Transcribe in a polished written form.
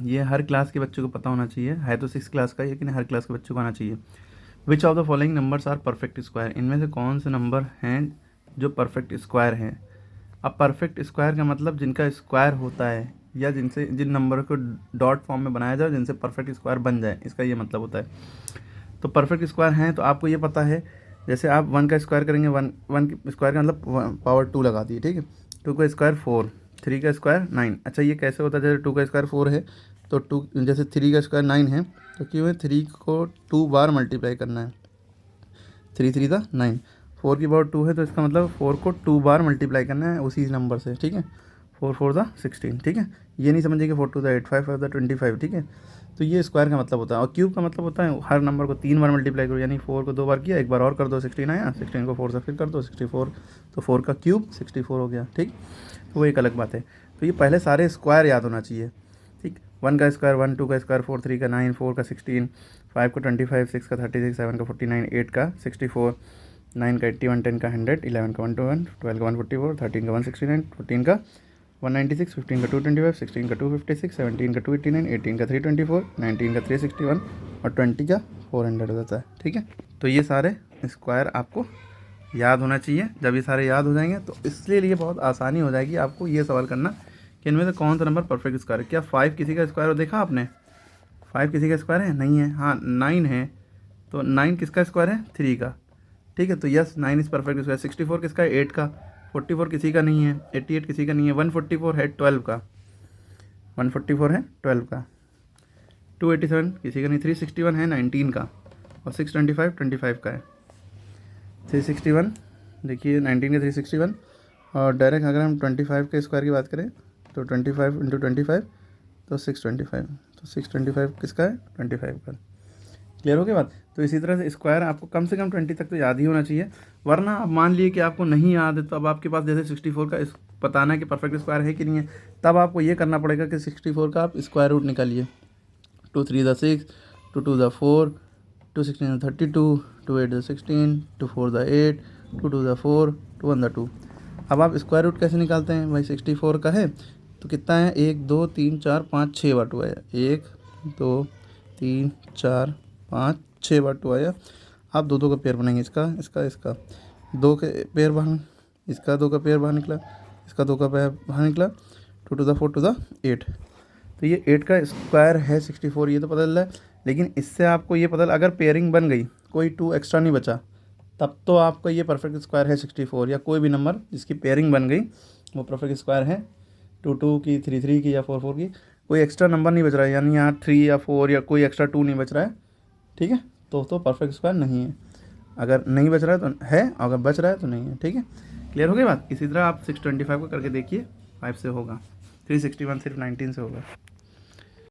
ये हर क्लास के बच्चों को पता होना चाहिए, है तो 6 क्लास का, लेकिन हर क्लास के बच्चों को आना चाहिए। Which of the following numbers are perfect square, इनमें से कौन से नंबर हैं जो परफेक्ट स्क्वायर हैं। अब परफेक्ट स्क्वायर का मतलब जिनका स्क्वायर होता है, या जिन नंबर को डॉट फॉर्म में बनाया जाए जिनसे परफेक्ट स्क्वायर बन जाए, इसका ये मतलब होता है। तो परफेक्ट स्क्वायर हैं तो आपको ये पता है, जैसे आप 1 का स्क्वायर करेंगे, वन स्क्वायर का मतलब पावर 2 लगा दिए, ठीक है। 2 का स्क्वायर 4, 3 का स्क्वायर 9। अच्छा ये कैसे होता है, जैसे 2 का स्क्वायर 4 है तो 2, जैसे 3 का स्क्वायर 9 है तो क्यों है 3 को 2 बार मल्टीप्लाई करना है, 3 3 था 9। 4 की पावर 2 है तो इसका मतलब 4 को 2 बार मल्टीप्लाई करना है उसी नंबर से, ठीक है। 4 4 था 16, ठीक है। ये नहीं समझिए कि 4 2 था 8, 5 5 था 25, ठीक है। तो ये स्क्वायर का मतलब होता है। और क्यूब का मतलब होता है हर नंबर को 3 बार मल्टीप्लाई करो, यानी 4 को 2 बार किया, एक बार और कर दो 16 आया, 16 को 4 से फिर कर दो 64, तो 4 का क्यूब 64 हो गया, ठीक। तो वो एक अलग बात है। तो ये पहले सारे स्क्वायर याद होना चाहिए, ठीक। 1 का स्क्वायर 1, 2 का स्क्वायर 4, 3 का 9, 4 का 16, 5 का 25, 6 का 36, 7 का 49, 8 का 64, 9 का 81, 10 का 100, 11 का 121, 12 का 144, 13 का 169, 14 का 196, 15 का 225, 16 का 256, 17 का 289, 18 का 324, 19 का 361 और 20 का 400 हो जाता है, ठीक है। तो ये सारे स्क्वायर आपको याद होना चाहिए। जब ये सारे याद हो जाएंगे तो इसलिए लिए बहुत आसानी हो जाएगी आपको ये सवाल करना कि इनमें से कौन सा नंबर परफेक्ट स्क्वायर है। क्या 5 किसी का स्क्वायर देखा आपने? 5 किसी का स्क्वायर है? नहीं है। हाँ 9 है, तो 9 किसका स्क्वायर है? 3 का, ठीक है। तो यस 9 इज़ परफेक्ट स्क्वायर। 64 किसका है? 8 का। 44 किसी का नहीं है। 88 किसी का नहीं है। 144 है 12 का, 144 है 12 का। 287 किसी का नहीं। 361 है 19 का, और 625 25 का है। 361 देखिए 19 का 361, और डायरेक्ट अगर हम 25 के स्क्वायर की बात करें तो 25 इंटू 25 तो 625, तो 625 किसका है? 25 का। क्लियर हो गया बात? तो इसी तरह से स्क्वायर आपको कम से कम 20 तक तो याद ही होना चाहिए, वरना अब मान लिए कि आपको नहीं याद है तो अब आपके पास जैसे 64 का बताना है कि परफेक्ट स्क्वायर है कि नहीं है, तब आपको ये करना पड़ेगा कि 64 का आप स्क्वायर रूट निकालिए। 2 3 the 6, 2 2 the 4, 2 16 the 32, 2 8 the 16, 2 4 the 8, 2 2 the 4, 2 1 the 2। अब आप स्क्वायर रूट कैसे निकालते हैं भाई? 64 का है तो कितना है? 1 2 3 4 5 6 बार 2 आया, 1 2 3 4 5 6 बार 2 आया। आप दो दो का पेयर बनाएंगे, इसका इसका इसका, 2 के पेयर बाहर, इसका 2 का पेयर बाहर निकला, इसका 2 का पेयर बाहर निकला, 2 टू द 4 टू द 8। तो ये 8 का स्क्वायर है 64, ये तो पता चल रहा है। लेकिन इससे आपको ये पता, अगर पेयरिंग बन गई, कोई 2 एक्स्ट्रा नहीं बचा, तब तो आपका ये परफेक्ट स्क्वायर है 64, या कोई भी नंबर जिसकी पेयरिंग बन गई वो परफेक्ट स्क्वायर है। 2 2 की, 3 3 की, या 4 4 की, कोई एक्स्ट्रा नंबर नहीं बच रहा है, यानी यहाँ 3 या 4 या कोई एक्स्ट्रा 2 नहीं बच रहा है, ठीक है। तो परफेक्ट स्क्वायर नहीं है। अगर नहीं बच रहा है तो है, अगर बच रहा है तो नहीं है, ठीक है। क्लियर हो गई बात? इसी तरह आप 625 को करके देखिए, 5 से होगा, 361 सिर्फ 19 से होगा।